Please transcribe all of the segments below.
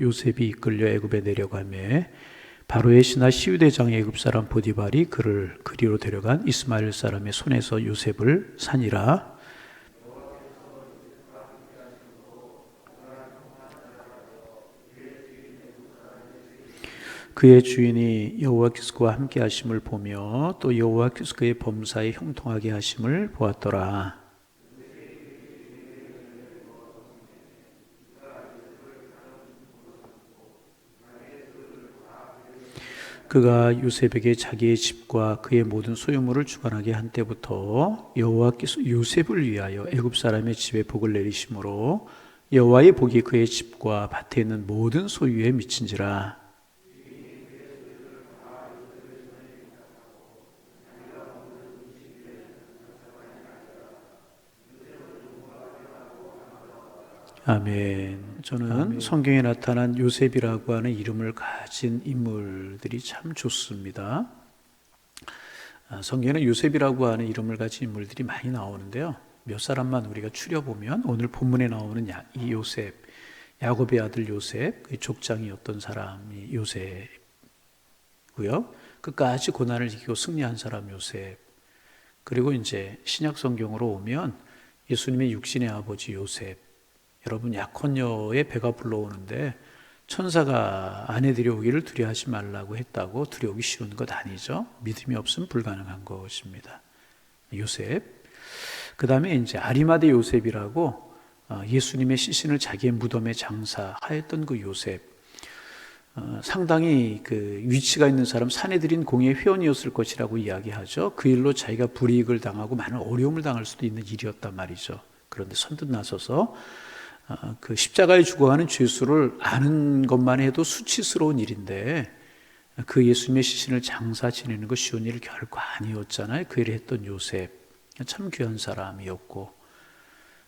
요셉이 이끌려 애굽에 내려가매 바로의 신하 시우대장 애굽 사람 보디발이 그를 그리로 데려간 이스마엘 사람의 손에서 요셉을 산이라. 그의 주인이 여호와께서 그와 함께 하심을 보며 또 여호와께서 그의 범사에 형통하게 하심을 보았더라. 그가 요셉에게 자기의 집과 그의 모든 소유물을 주관하게 한 때부터 여호와께서 요셉을 위하여 애굽 사람의 집에 복을 내리심으로 여호와의 복이 그의 집과 밭에 있는 모든 소유에 미친지라. 아멘. 저는 성경에 나타난 요셉이라고 하는 이름을 가진 인물들이 참 좋습니다. 성경에는 요셉이라고 하는 이름을 가진 인물들이 많이 나오는데요. 몇 사람만 우리가 추려보면 오늘 본문에 나오는 이 요셉, 야곱의 아들 요셉, 그 족장이었던 사람이 요셉이고요. 끝까지 고난을 이기고 승리한 사람 요셉. 그리고 이제 신약 성경으로 오면 예수님의 육신의 아버지 요셉. 여러분 약혼녀의 배가 불러오는데 천사가 아내 데려오기를 두려워하지 말라고 했다고 두려우기 쉬운 것 아니죠. 믿음이 없으면 불가능한 것입니다. 요셉. 그 다음에 이제 아리마대 요셉이라고 예수님의 시신을 자기의 무덤에 장사하였던 그 요셉. 상당히 그 위치가 있는 사람, 사내들인 공의 회원이었을 것이라고 이야기하죠. 그 일로 자기가 불이익을 당하고 많은 어려움을 당할 수도 있는 일이었단 말이죠. 그런데 선뜻 나서서 그 십자가에 죽어가는 죄수를 아는 것만 해도 수치스러운 일인데 그 예수님의 시신을 장사 지내는 거 쉬운 일 결코 아니었잖아요. 그 일을 했던 요셉 참 귀한 사람이었고,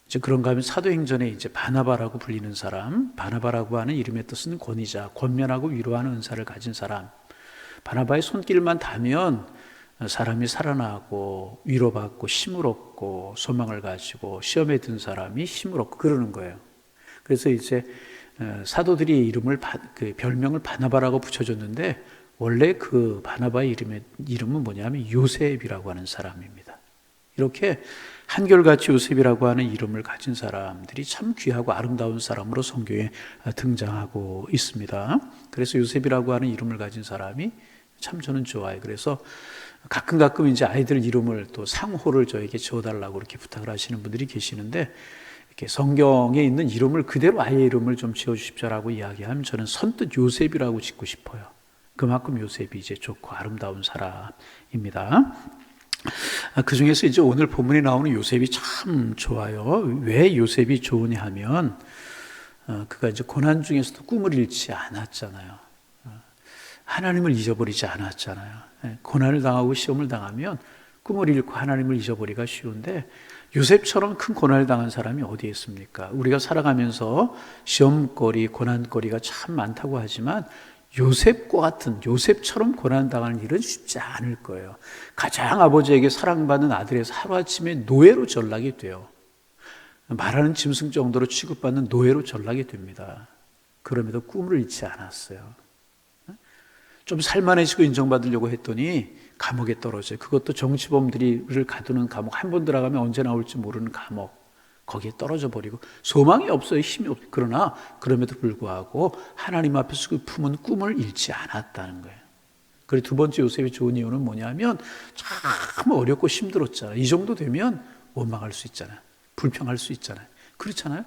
이제 그런가 하면 사도행전에 이제 바나바라고 불리는 사람, 바나바라고 하는 이름의 뜻은 권위자, 권면하고 위로하는 은사를 가진 사람. 바나바의 손길만 닿으면 사람이 살아나고 위로받고 힘을 얻고 소망을 가지고 시험에 든 사람이 힘을 얻고 그러는 거예요. 그래서 이제 사도들이 그 별명을 바나바라고 붙여줬는데 원래 그 바나바의 이름은 뭐냐면 요셉이라고 하는 사람입니다. 이렇게 한결같이 요셉이라고 하는 이름을 가진 사람들이 참 귀하고 아름다운 사람으로 성경에 등장하고 있습니다. 그래서 요셉이라고 하는 이름을 가진 사람이 참 저는 좋아요. 그래서 가끔 이제 아이들 이름을 또 상호를 저에게 지어달라고 이렇게 부탁을 하시는 분들이 계시는데, 이렇게 성경에 있는 이름을 그대로 아이의 이름을 좀 지어주십시오라고 이야기하면 저는 선뜻 요셉이라고 짓고 싶어요. 그만큼 요셉이 이제 좋고 아름다운 사람입니다. 그 중에서 이제 오늘 본문에 나오는 요셉이 참 좋아요. 왜 요셉이 좋으냐 하면, 그가 이제 고난 중에서도 꿈을 잃지 않았잖아요. 하나님을 잊어버리지 않았잖아요. 고난을 당하고 시험을 당하면 꿈을 잃고 하나님을 잊어버리기가 쉬운데 요셉처럼 큰 고난을 당한 사람이 어디 있습니까? 우리가 살아가면서 시험거리, 고난거리가 참 많다고 하지만 요셉과 같은, 요셉처럼 고난당하는 일은 쉽지 않을 거예요. 가장 아버지에게 사랑받는 아들에서 하루아침에 노예로 전락이 돼요. 말하는 짐승 정도로 취급받는 노예로 전락이 됩니다. 그럼에도 꿈을 잃지 않았어요. 좀 살만해지고 인정받으려고 했더니 감옥에 떨어져요. 그것도 정치범들을 가두는 감옥, 한 번 들어가면 언제 나올지 모르는 감옥, 거기에 떨어져 버리고 소망이 없어요. 힘이 없어요. 그러나 그럼에도 불구하고 하나님 앞에서 그 품은 꿈을 잃지 않았다는 거예요. 그리고 두 번째 요셉이 좋은 이유는 뭐냐면 참 어렵고 힘들었잖아요. 이 정도 되면 원망할 수 있잖아요. 불평할 수 있잖아요. 그렇잖아요.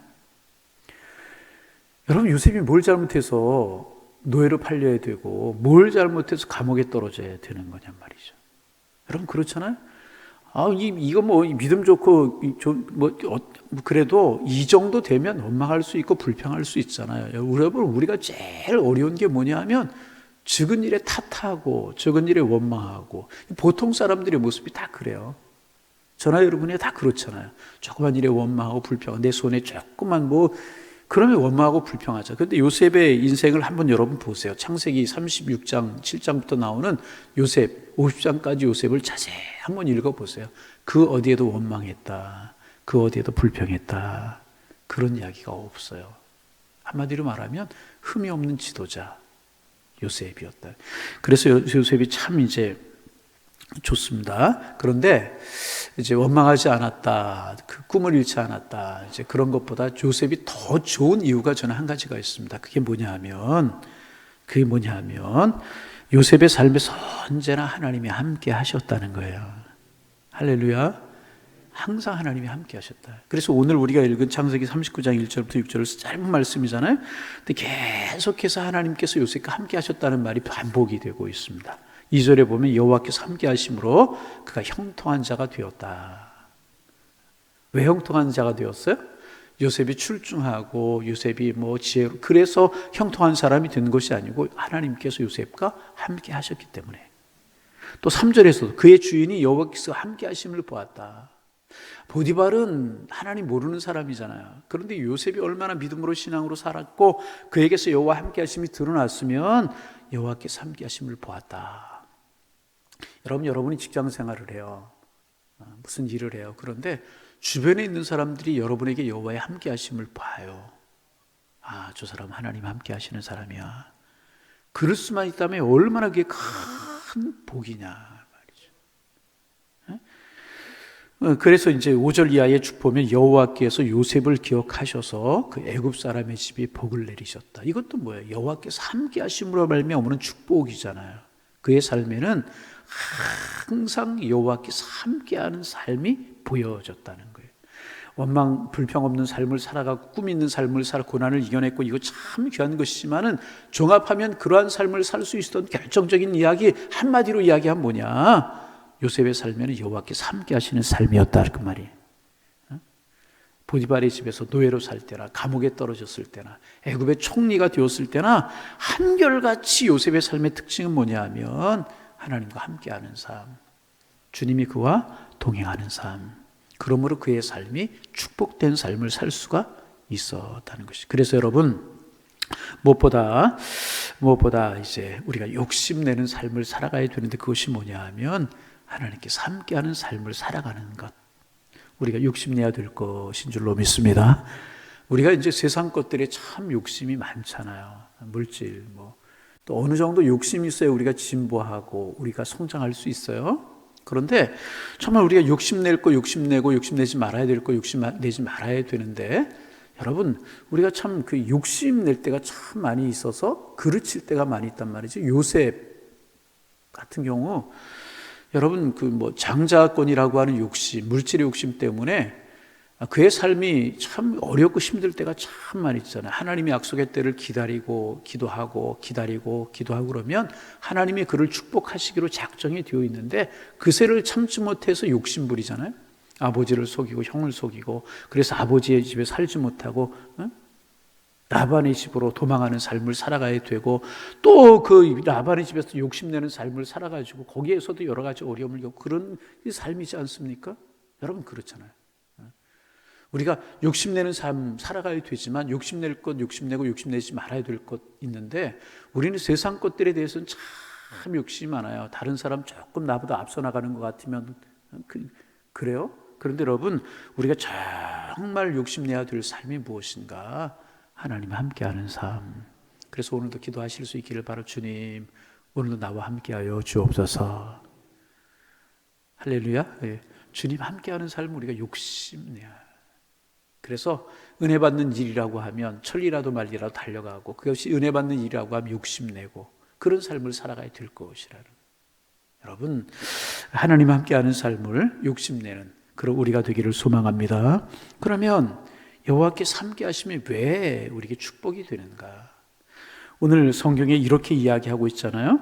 여러분, 요셉이 뭘 잘못해서 노예로 팔려야 되고 뭘 잘못해서 감옥에 떨어져야 되는 거냔 말이죠. 여러분 그렇잖아요. 이거 뭐 믿음 좋고 그래도 이 정도 되면 원망할 수 있고 불평할 수 있잖아요. 여러분, 우리가 제일 어려운 게 뭐냐 하면 적은 일에 탓하고 적은 일에 원망하고, 보통 사람들의 모습이 다 그래요. 저나 여러분이 다 그렇잖아요. 조그만 일에 원망하고 불평하고, 내 손에 조그만 그러면 원망하고 불평하죠. 그런데 요셉의 인생을 한번 여러분 보세요. 창세기 36장 7장부터 나오는 요셉 50장까지 요셉을 자세히 한번 읽어보세요. 그 어디에도 원망했다, 그 어디에도 불평했다, 그런 이야기가 없어요. 한마디로 말하면 흠이 없는 지도자 요셉이었다. 그래서 요셉이 참 이제 좋습니다. 그런데 이제 원망하지 않았다, 그 꿈을 잃지 않았다, 이제 그런 것보다 요셉이 더 좋은 이유가 저는 한 가지가 있습니다. 그게 뭐냐면 요셉의 삶에서 언제나 하나님이 함께 하셨다는 거예요. 할렐루야. 항상 하나님이 함께 하셨다. 그래서 오늘 우리가 읽은 창세기 39장 1절부터 6절은 짧은 말씀이잖아요. 근데 계속해서 하나님께서 요셉과 함께 하셨다는 말이 반복이 되고 있습니다. 2절에 보면 여호와께서 함께 하심으로 그가 형통한 자가 되었다. 왜 형통한 자가 되었어요? 요셉이 출중하고 요셉이 지혜로 그래서 형통한 사람이 된 것이 아니고 하나님께서 요셉과 함께 하셨기 때문에. 또 3절에서도 그의 주인이 여호와께서 함께 하심을 보았다. 보디발은 하나님 모르는 사람이잖아요. 그런데 요셉이 얼마나 믿음으로 신앙으로 살았고 그에게서 여호와 함께 하심이 드러났으면 여호와께서 함께 하심을 보았다. 여러분이 직장 생활을 해요. 무슨 일을 해요. 그런데 주변에 있는 사람들이 여러분에게 여호와의 함께 하심을 봐요. 아, 저 사람 하나님 함께 하시는 사람이야. 그럴 수만 있다면 얼마나 그게 큰 복이냐. 그래서 이제 5절 이하에 쭉 보면 여호와께서 요셉을 기억하셔서 그 애굽 사람의 집에 복을 내리셨다. 이것도 뭐예요? 여호와께서 함께 하심으로 말미암아 축복이잖아요. 그의 삶에는 항상 여호와께서 함께하는 삶이 보여졌다는 거예요. 원망 불평 없는 삶을 살아가고 꿈 있는 삶을 살아 고난을 이겨냈고 이거 참 귀한 것이지만은 종합하면 그러한 삶을 살 수 있었던 결정적인 이야기 한마디로 이야기하면 뭐냐? 요셉의 삶에는 여호와께서 함께 하시는 삶이었다 그 말이에요. 보디발의 집에서 노예로 살 때나 감옥에 떨어졌을 때나 애굽의 총리가 되었을 때나 한결같이 요셉의 삶의 특징은 뭐냐 하면 하나님과 함께하는 삶, 주님이 그와 동행하는 삶. 그러므로 그의 삶이 축복된 삶을 살 수가 있었다는 것이죠. 그래서 여러분 무엇보다 이제 우리가 욕심내는 삶을 살아가야 되는데 그것이 뭐냐 하면 하나님께서 함께하는 삶을 살아가는 것. 우리가 욕심내야 될 것인 줄로 믿습니다. 우리가 이제 세상 것들에 참 욕심이 많잖아요. 물질, 또 어느 정도 욕심이 있어야 우리가 진보하고 우리가 성장할 수 있어요. 그런데 정말 우리가 욕심낼 거 욕심내고 욕심내지 말아야 될 거 욕심내지 말아야 되는데 여러분 우리가 참 그 욕심낼 때가 참 많이 있어서 그르칠 때가 많이 있단 말이죠. 요셉 같은 경우 여러분 장자권이라고 하는 욕심, 물질의 욕심 때문에 그의 삶이 참 어렵고 힘들 때가 참 많이 있잖아요. 하나님의 약속의 때를 기다리고 기도하고 그러면 하나님이 그를 축복하시기로 작정이 되어 있는데 그새를 참지 못해서 욕심 부리잖아요. 아버지를 속이고 형을 속이고 그래서 아버지의 집에 살지 못하고 라반의 집으로 도망하는 삶을 살아가야 되고 또 그 라반의 집에서 욕심내는 삶을 살아가지고 거기에서도 여러 가지 어려움을 겪고 그런 삶이지 않습니까? 여러분 그렇잖아요. 우리가 욕심내는 삶 살아가야 되지만 욕심낼 것 욕심내고 욕심내지 말아야 될 것 있는데 우리는 세상 것들에 대해서는 참 욕심이 많아요. 다른 사람 조금 나보다 앞서 나가는 것 같으면 그래요? 그런데 여러분 우리가 정말 욕심내야 될 삶이 무엇인가? 하나님과 함께하는 삶. 그래서 오늘도 기도하실 수 있기를 바라. 주님 오늘도 나와 함께하여 주옵소서. 할렐루야. 네. 주님 함께하는 삶을 우리가 욕심내야. 그래서 은혜 받는 일이라고 하면 천리라도 말리라도 달려가고 그것이 은혜 받는 일이라고 하면 욕심내고 그런 삶을 살아가야 될 것이라는. 여러분 하나님 함께하는 삶을 욕심내는 그런 우리가 되기를 소망합니다. 그러면 여호와께서 함께 하시면 왜 우리에게 축복이 되는가? 오늘 성경에 이렇게 이야기하고 있잖아요.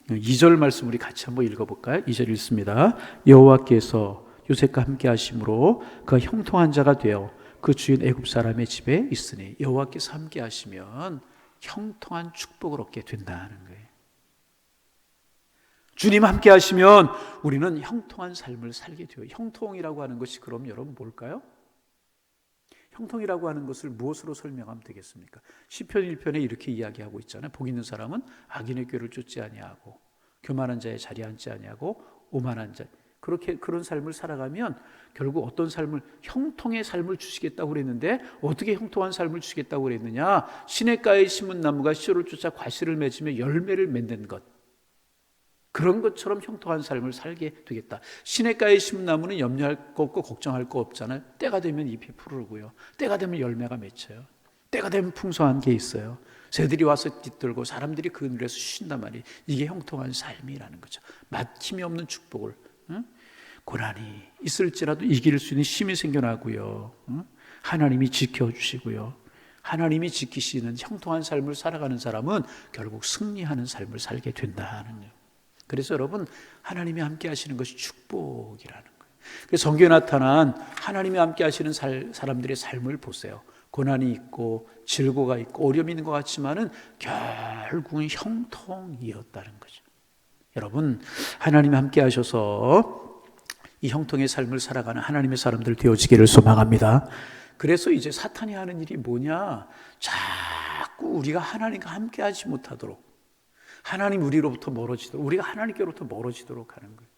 2절 말씀 우리 같이 한번 읽어볼까요? 2절 읽습니다. 여호와께서 요셉과 함께 하심으로 그가 형통한 자가 되어 그 주인 애굽 사람의 집에 있으니 여호와께서 함께 하시면 형통한 축복을 얻게 된다는 거예요. 주님 함께 하시면 우리는 형통한 삶을 살게 돼요. 형통이라고 하는 것이 그럼 여러분 뭘까요? 형통이라고 하는 것을 무엇으로 설명하면 되겠습니까? 시편 1편에 이렇게 이야기하고 있잖아요. 복 있는 사람은 악인의 꾀를 쫓지 아니하고 교만한 자의 자리에 앉지 아니하고 오만한 자 그런 삶을 살아가면 결국 어떤 삶을, 형통의 삶을 주시겠다고 그랬는데 어떻게 형통한 삶을 주시겠다고 그랬느냐? 시냇가에 심은 나무가 씨를 쫓아 과실을 맺으며 열매를 맺는 것, 그런 것처럼 형통한 삶을 살게 되겠다. 시냇가에 심은 나무는 염려할 거 없고 걱정할 거 없잖아요. 때가 되면 잎이 푸르고요, 때가 되면 열매가 맺혀요. 때가 되면 풍성한 게 있어요. 새들이 와서 깃들고 사람들이 그 그늘에서 쉰단 말이에요. 이게 형통한 삶이라는 거죠. 막힘이 없는 축복을, 고난이 있을지라도 이길 수 있는 힘이 생겨나고요, 하나님이 지켜주시고요, 하나님이 지키시는 형통한 삶을 살아가는 사람은 결국 승리하는 삶을 살게 된다는 거예요. 그래서 여러분, 하나님이 함께 하시는 것이 축복이라는 거예요. 그래서 성경에 나타난 하나님이 함께 하시는 사람들의 삶을 보세요. 고난이 있고 질고가 있고 어려움이 있는 것 같지만은 결국은 형통이었다는 거죠. 여러분, 하나님이 함께 하셔서 이 형통의 삶을 살아가는 하나님의 사람들 되어지기를 소망합니다. 그래서 이제 사탄이 하는 일이 뭐냐? 자꾸 우리가 하나님과 함께 하지 못하도록, 하나님 우리로부터 멀어지도록, 우리가 하나님께로부터 멀어지도록 하는 거예요.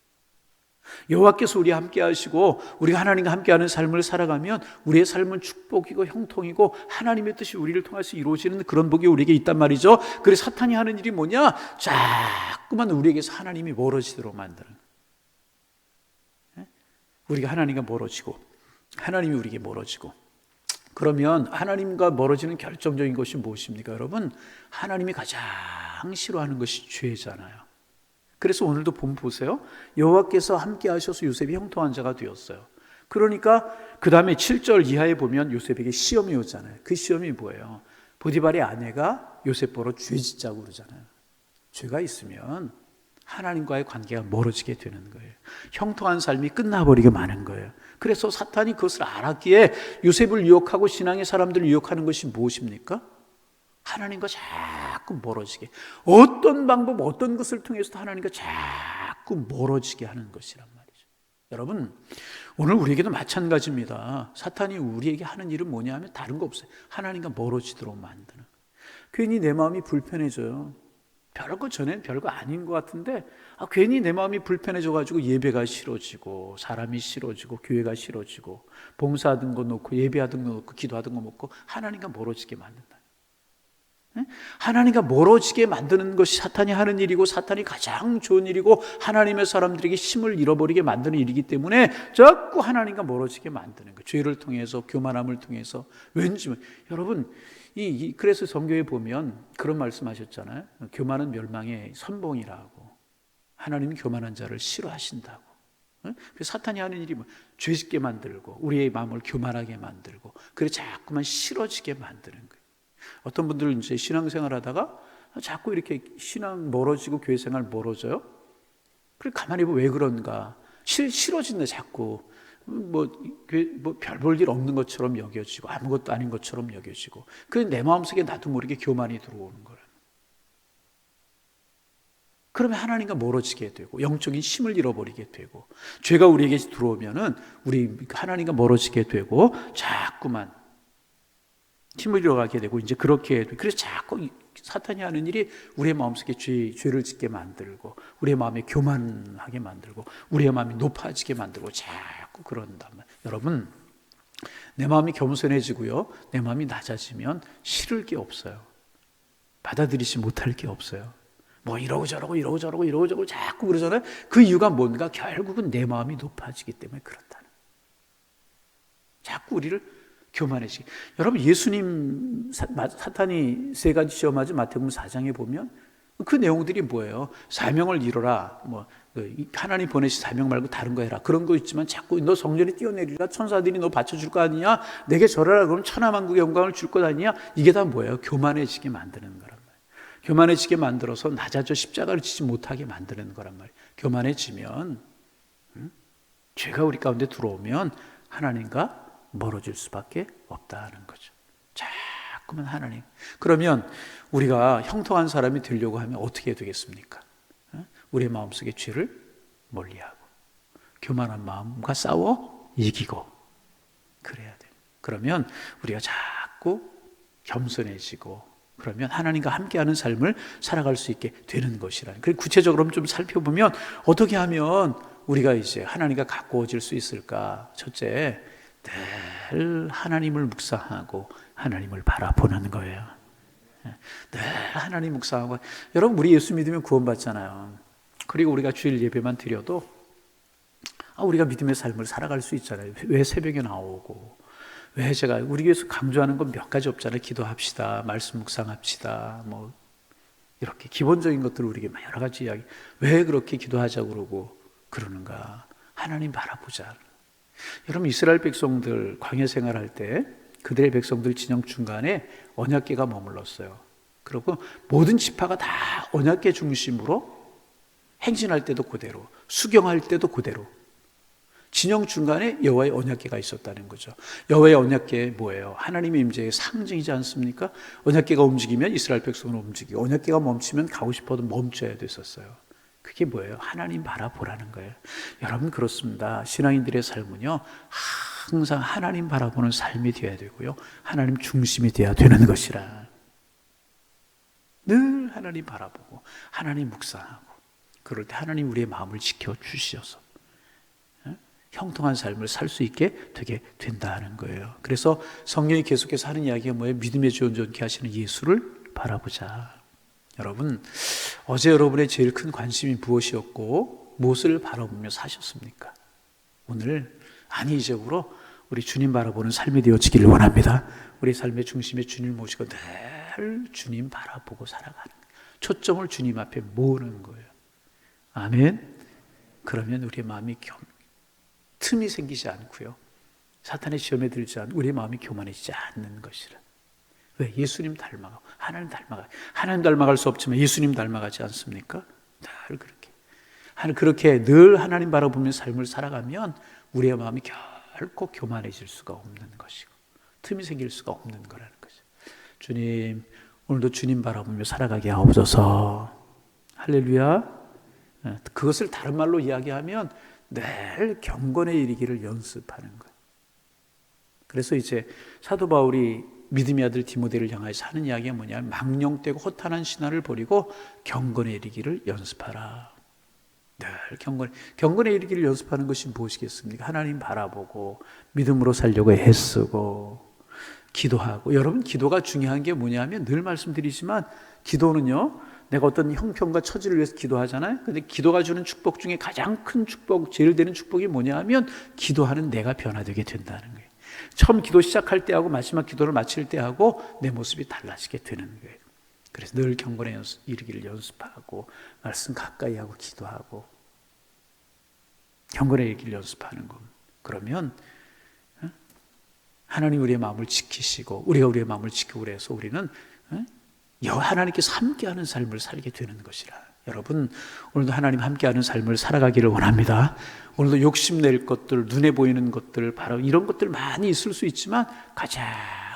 여호와께서 우리와 함께 하시고 우리가 하나님과 함께하는 삶을 살아가면 우리의 삶은 축복이고 형통이고 하나님의 뜻이 우리를 통해서 이루어지는 그런 복이 우리에게 있단 말이죠. 그래서 사탄이 하는 일이 뭐냐? 자꾸만 우리에게서 하나님이 멀어지도록 만드는 거예요. 우리가 하나님과 멀어지고 하나님이 우리에게 멀어지고, 그러면 하나님과 멀어지는 결정적인 것이 무엇입니까? 여러분, 하나님이 가장 싫어하는 것이 죄잖아요. 그래서 오늘도 보세요. 여호와께서 함께 하셔서 요셉이 형통한 자가 되었어요. 그러니까 그 다음에 7절 이하에 보면 요셉에게 시험이 오잖아요. 그 시험이 뭐예요? 보디발의 아내가 요셉 보러 죄 짓자고 그러잖아요. 죄가 있으면 하나님과의 관계가 멀어지게 되는 거예요. 형통한 삶이 끝나버리게 마는 거예요. 그래서 사탄이 그것을 알았기에 요셉을 유혹하고 신앙의 사람들을 유혹하는 것이 무엇입니까? 하나님과 자꾸 멀어지게, 어떤 방법, 어떤 것을 통해서도 하나님과 자꾸 멀어지게 하는 것이란 말이죠. 여러분, 오늘 우리에게도 마찬가지입니다. 사탄이 우리에게 하는 일은 뭐냐 하면 다른 거 없어요. 하나님과 멀어지도록 만드는. 괜히 내 마음이 불편해져요. 별거 전엔 별거 아닌 것 같은데 괜히 내 마음이 불편해져가지고 예배가 싫어지고, 사람이 싫어지고, 교회가 싫어지고, 봉사하던 거 놓고, 예배하던 거 놓고, 기도하던 거 놓고 하나님과 멀어지게 만든다. 하나님과 멀어지게 만드는 것이 사탄이 하는 일이고, 사탄이 가장 좋은 일이고, 하나님의 사람들에게 힘을 잃어버리게 만드는 일이기 때문에 자꾸 하나님과 멀어지게 만드는 거예요. 죄를 통해서, 교만함을 통해서. 왠지 여러분, 그래서 성경에 보면 그런 말씀하셨잖아요. 교만은 멸망의 선봉이라고. 하나님은 교만한 자를 싫어하신다고. 그래서 사탄이 하는 일이 죄짓게 만들고, 우리의 마음을 교만하게 만들고, 그래서 자꾸만 싫어지게 만드는 거예요. 어떤 분들은 이제 신앙생활 하다가 자꾸 이렇게 신앙 멀어지고 교회 생활 멀어져요. 그래 가만히 보면 왜 그런가? 싫어진다. 자꾸 별 볼 일 없는 것처럼 여겨지고, 아무것도 아닌 것처럼 여겨지고, 그래서 내 마음속에 나도 모르게 교만이 들어오는 거예요. 그러면 하나님과 멀어지게 되고, 영적인 힘을 잃어버리게 되고, 죄가 우리에게 들어오면은 우리 하나님과 멀어지게 되고, 자꾸만 힘을 잃어가게 되고, 이제 그렇게, 그래서 자꾸 사탄이 하는 일이 우리의 마음속에 죄를 짓게 만들고, 우리의 마음에 교만하게 만들고, 우리의 마음이 높아지게 만들고, 자꾸 그런단 말이에요. 여러분, 내 마음이 겸손해지고요, 내 마음이 낮아지면 싫을 게 없어요. 받아들이지 못할 게 없어요. 이러고 저러고 자꾸 그러잖아요. 그 이유가 뭔가? 결국은 내 마음이 높아지기 때문에 그렇다는. 자꾸 우리를 교만해지게. 여러분, 예수님 사탄이 세 가지 시험하지 마태복음 4장에 보면 그 내용들이 뭐예요? 사명을 이뤄라, 하나님 보내신 사명 말고 다른 거 해라, 그런 거 있지만 자꾸 너 성전에 뛰어내리라, 천사들이 너 받쳐줄 거 아니냐, 내게 절하라 그러면 천하만국의 영광을 줄 것 아니냐. 이게 다 뭐예요? 교만해지게 만드는 거란 말이에요. 교만해지게 만들어서 낮아져 십자가를 지지 못하게 만드는 거란 말이에요. 교만해지면 죄가 우리 가운데 들어오면 하나님과 멀어질 수밖에 없다는 거죠. 자꾸만 하나님. 그러면 우리가 형통한 사람이 되려고 하면 어떻게 해야 되겠습니까? 우리의 마음속에 죄를 멀리하고, 교만한 마음과 싸워 이기고, 그래야 돼요. 그러면 우리가 자꾸 겸손해지고, 그러면 하나님과 함께하는 삶을 살아갈 수 있게 되는 것이라는. 그리고 구체적으로 좀 살펴보면 어떻게 하면 우리가 이제 하나님과 가까워질 수 있을까? 첫째, 늘 하나님을 묵상하고 하나님을 바라보는 거예요. 늘 하나님 묵상하고. 여러분, 우리 예수 믿으면 구원받잖아요. 그리고 우리가 주일 예배만 드려도 우리가 믿음의 삶을 살아갈 수 있잖아요. 왜 새벽에 나오고, 왜 제가 우리 교회에서 강조하는 건 몇 가지 없잖아요. 기도합시다, 말씀 묵상합시다, 뭐 이렇게 기본적인 것들을 우리에게 여러 가지 이야기. 왜 그렇게 기도하자고 그러고 그러는가? 하나님 바라보자. 여러분, 이스라엘 백성들 광야 생활할 때 그들의 백성들 진영 중간에 언약궤가 머물렀어요. 그리고 모든 지파가 다 언약궤 중심으로 행진할 때도 그대로, 수경할 때도 그대로 진영 중간에 여호와의 언약궤가 있었다는 거죠. 여호와의 언약궤 뭐예요? 하나님의 임재의 상징이지 않습니까? 언약궤가 움직이면 이스라엘 백성은 움직이고, 언약궤가 멈추면 가고 싶어도 멈춰야 됐었어요. 그게 뭐예요? 하나님 바라보라는 거예요. 여러분, 그렇습니다. 신앙인들의 삶은요, 항상 하나님 바라보는 삶이 되어야 되고요, 하나님 중심이 되어야 되는 것이라. 늘 하나님 바라보고 하나님 묵상하고, 그럴 때 하나님 우리의 마음을 지켜주셔서 형통한 삶을 살 수 있게 되게 된다는 거예요. 그래서 성령이 계속해서 하는 이야기가 뭐예요? 믿음의 주 온전케 하시는 예수를 바라보자. 여러분, 어제 여러분의 제일 큰 관심이 무엇이었고 무엇을 바라보며 사셨습니까? 오늘 이제부로 우리 주님 바라보는 삶이 되어지기를 원합니다. 우리 삶의 중심에 주님을 모시고 늘 주님 바라보고 살아가는 거예요. 초점을 주님 앞에 모으는 거예요. 아멘. 그러면 우리의 마음이 틈이 생기지 않고요, 사탄의 시험에 들지 않고 우리의 마음이 교만해지지 않는 것이라. 왜? 예수님 닮아가고 하나님 닮아가. 하나님 닮아갈 수 없지만 예수님 닮아가지 않습니까? 늘 그렇게 늘 하나님 바라보며 삶을 살아가면 우리의 마음이 결코 교만해질 수가 없는 것이고 틈이 생길 수가 없는 거라는 거죠. 주님, 오늘도 주님 바라보며 살아가게 하옵소서. 할렐루야. 그것을 다른 말로 이야기하면 늘 경건에 이르기를 연습하는 거예요. 그래서 이제 사도 바울이 믿음의 아들 디모데를 향해서 하는 이야기가 뭐냐면, 망령되고 허탄한 신화를 버리고 경건에 이르기를 연습하라. 늘 경건에 이르기를 연습하는 것이 무엇이겠습니까? 하나님 바라보고 믿음으로 살려고 애쓰고 기도하고. 여러분, 기도가 중요한 게 뭐냐면, 늘 말씀드리지만 기도는요, 내가 어떤 형편과 처지를 위해서 기도하잖아요. 근데 기도가 주는 축복 중에 가장 큰 축복, 제일 되는 축복이 뭐냐 하면, 기도하는 내가 변화되게 된다는 거예요. 처음 기도 시작할 때하고 마지막 기도를 마칠 때하고 내 모습이 달라지게 되는 거예요. 그래서 늘 경건에 이르기를 연습하고, 말씀 가까이 하고 기도하고 경건에 이르기를 연습하는 것. 그러면 하나님 우리의 마음을 지키시고 우리가 우리의 마음을 지키고, 그래서 우리는 하나님께서 함께하는 삶을 살게 되는 것이라. 여러분, 오늘도 하나님 함께하는 삶을 살아가기를 원합니다. 오늘도 욕심낼 것들, 눈에 보이는 것들, 바로 이런 것들 많이 있을 수 있지만 가장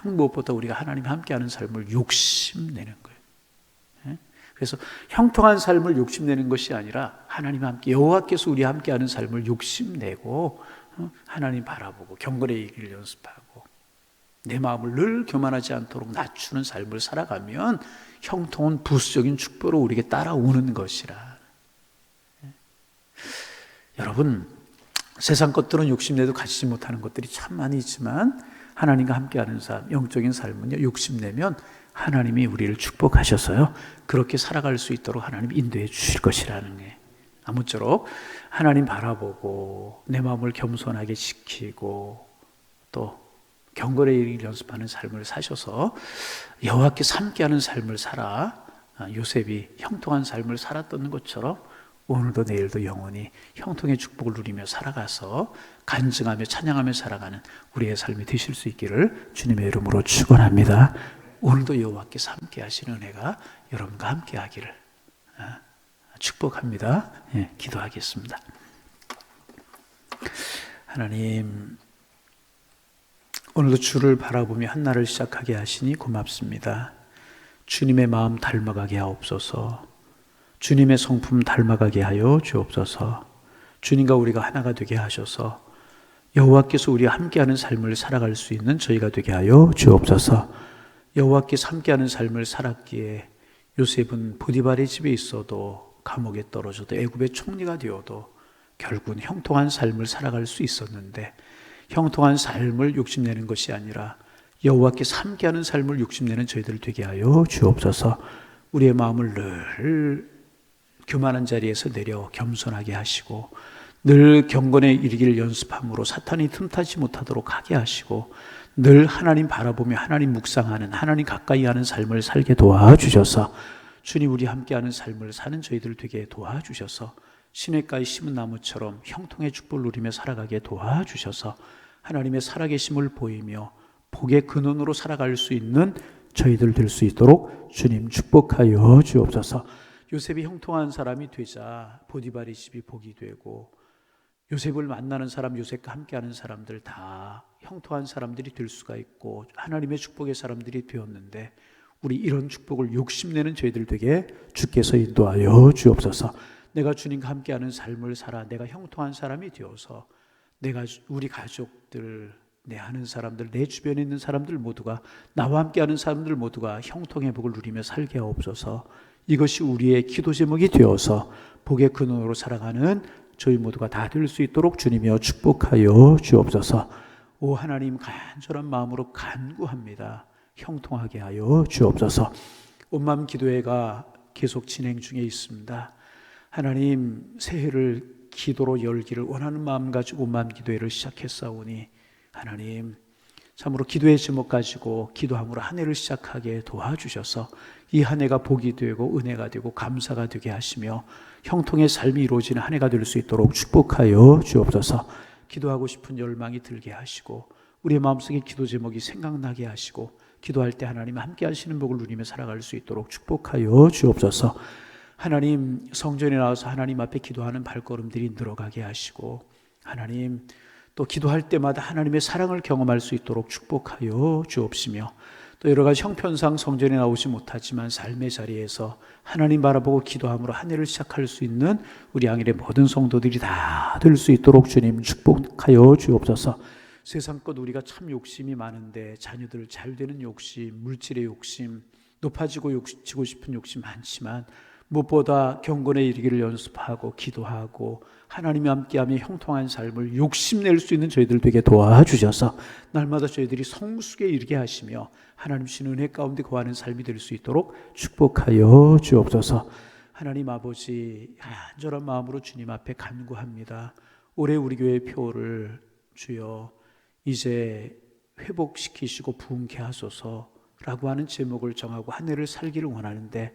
무엇보다 우리가 하나님 함께하는 삶을 욕심내는 거예요. 그래서 형통한 삶을 욕심내는 것이 아니라 하나님 함께, 여호와께서 우리 함께하는 삶을 욕심내고 하나님 바라보고 경건에 이르기를 연습하고 내 마음을 늘 교만하지 않도록 낮추는 삶을 살아가면 형통한 부수적인 축복으로 우리에게 따라오는 것이라. 여러분, 세상 것들은 욕심내도 가지지 못하는 것들이 참 많이 있지만 하나님과 함께하는 삶, 영적인 삶은요, 욕심내면 하나님이 우리를 축복하셔서요, 그렇게 살아갈 수 있도록 하나님이 인도해 주실 것이라는 게. 아무쪼록 하나님 바라보고 내 마음을 겸손하게 지키고 또 경건에 이르기를 연습하는 삶을 사셔서 여호와께서 함께하는 삶을 살아 요셉이 형통한 삶을 살았던 것처럼 오늘도 내일도 영원히 형통의 축복을 누리며 살아가서 간증하며 찬양하며 살아가는 우리의 삶이 되실 수 있기를 주님의 이름으로 축원합니다. 오늘도 여호와께서 함께 하시는 은혜가 여러분과 함께 하기를 축복합니다. 기도하겠습니다. 하나님, 오늘도 주를 바라보며 한날을 시작하게 하시니 고맙습니다. 주님의 마음 닮아가게 하옵소서. 주님의 성품 닮아가게 하여 주옵소서. 주님과 우리가 하나가 되게 하셔서 여호와께서 우리와 함께하는 삶을 살아갈 수 있는 저희가 되게 하여 주옵소서. 여호와께서 함께하는 삶을 살았기에 요셉은 보디발의 집에 있어도 감옥에 떨어져도 애굽의 총리가 되어도 결국은 형통한 삶을 살아갈 수 있었는데 형통한 삶을 욕심내는 것이 아니라 여호와께서 함께하는 삶을 욕심내는 저희들 되게 하여 주옵소서. 우리의 마음을 늘 교만한 자리에서 내려 겸손하게 하시고 늘 경건에 이르기를 연습함으로 사탄이 틈타지 못하도록 하게 하시고 늘 하나님 바라보며 하나님 묵상하는 하나님 가까이 하는 삶을 살게 도와주셔서 주님 우리 함께하는 삶을 사는 저희들 되게 도와주셔서 시냇가에 심은 나무처럼 형통의 축복을 누리며 살아가게 도와주셔서 하나님의 살아계심을 보이며 복의 근원으로 살아갈 수 있는 저희들 될 수 있도록 주님 축복하여 주옵소서. 요셉이 형통한 사람이 되자 보디발의 집이 복이 되고 요셉을 만나는 사람, 요셉과 함께하는 사람들 다 형통한 사람들이 될 수가 있고 하나님의 축복의 사람들이 되었는데 우리 이런 축복을 욕심내는 저희들 되게 주께서 인도하여 주옵소서. 내가 주님과 함께하는 삶을 살아 내가 형통한 사람이 되어서 내가 우리 가족들, 내 아는 사람들, 내 주변에 있는 사람들 모두가 나와 함께하는 사람들 모두가 형통의 복을 누리며 살게 하옵소서. 이것이 우리의 기도 제목이 되어서 복의 근원으로 살아가는 저희 모두가 다 될 수 있도록 주님이여 축복하여 주옵소서. 오 하나님 간절한 마음으로 간구합니다. 형통하게 하여 주옵소서. 온마음 기도회가 계속 진행 중에 있습니다. 하나님 새해를 기도로 열기를 원하는 마음 가지고 온마음 기도회를 시작했사오니 하나님 참으로 기도의 제목 가지고 기도함으로 한 해를 시작하게 도와주셔서 이 한 해가 복이 되고 은혜가 되고 감사가 되게 하시며 형통의 삶이 이루어지는 한 해가 될 수 있도록 축복하여 주옵소서. 기도하고 싶은 열망이 들게 하시고 우리의 마음속에 기도 제목이 생각나게 하시고 기도할 때 하나님 함께 하시는 복을 누리며 살아갈 수 있도록 축복하여 주옵소서. 하나님 성전에 나와서 하나님 앞에 기도하는 발걸음들이 늘어가게 하시고 하나님 또 기도할 때마다 하나님의 사랑을 경험할 수 있도록 축복하여 주옵시며 또 여러 가지 형편상 성전에 나오지 못하지만 삶의 자리에서 하나님 바라보고 기도함으로 한 해를 시작할 수 있는 우리 양일의 모든 성도들이 다 될 수 있도록 주님 축복하여 주옵소서. 세상 것 우리가 참 욕심이 많은데 자녀들 잘 되는 욕심, 물질의 욕심, 높아지고 지고 싶은 욕심 많지만 무엇보다 경건에 이르기를 연습하고 기도하고 하나님이 함께하며 형통한 삶을 욕심낼 수 있는 저희들 되게 도와주셔서 날마다 저희들이 성숙에 이르게 하시며 하나님 주신 은혜 가운데 거하는 삶이 될 수 있도록 축복하여 주옵소서. 하나님 아버지 간절한 마음으로 주님 앞에 간구합니다. 올해 우리 교회의 표를 주여 이제 회복시키시고 부흥케 하소서라고 하는 제목을 정하고 한 해를 살기를 원하는데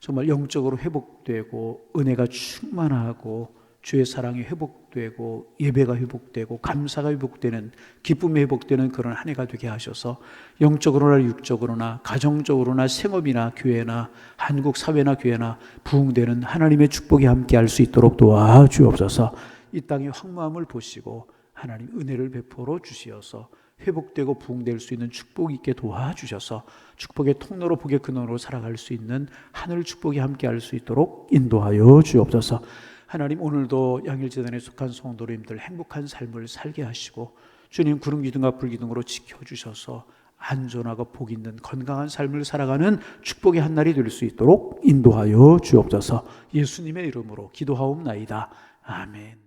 정말 영적으로 회복되고 은혜가 충만하고 주의 사랑이 회복되고 예배가 회복되고 감사가 회복되는 기쁨이 회복되는 그런 한 해가 되게 하셔서 영적으로나 육적으로나 가정적으로나 생업이나 교회나 한국 사회나 교회나 부흥되는 하나님의 축복이 함께할 수 있도록 도와주옵소서. 이 땅의 황무함을 보시고 하나님 은혜를 베풀어 주시어서 회복되고 부흥될 수 있는 축복 있게 도와주셔서 축복의 통로로 복의 근원으로 살아갈 수 있는 하늘 축복이 함께할 수 있도록 인도하여 주옵소서. 하나님 오늘도 양일재단에 속한 성도님들 행복한 삶을 살게 하시고 주님 구름 기둥과 불 기둥으로 지켜주셔서 안전하고 복 있는 건강한 삶을 살아가는 축복의 한 날이 될 수 있도록 인도하여 주옵소서. 예수님의 이름으로 기도하옵나이다. 아멘.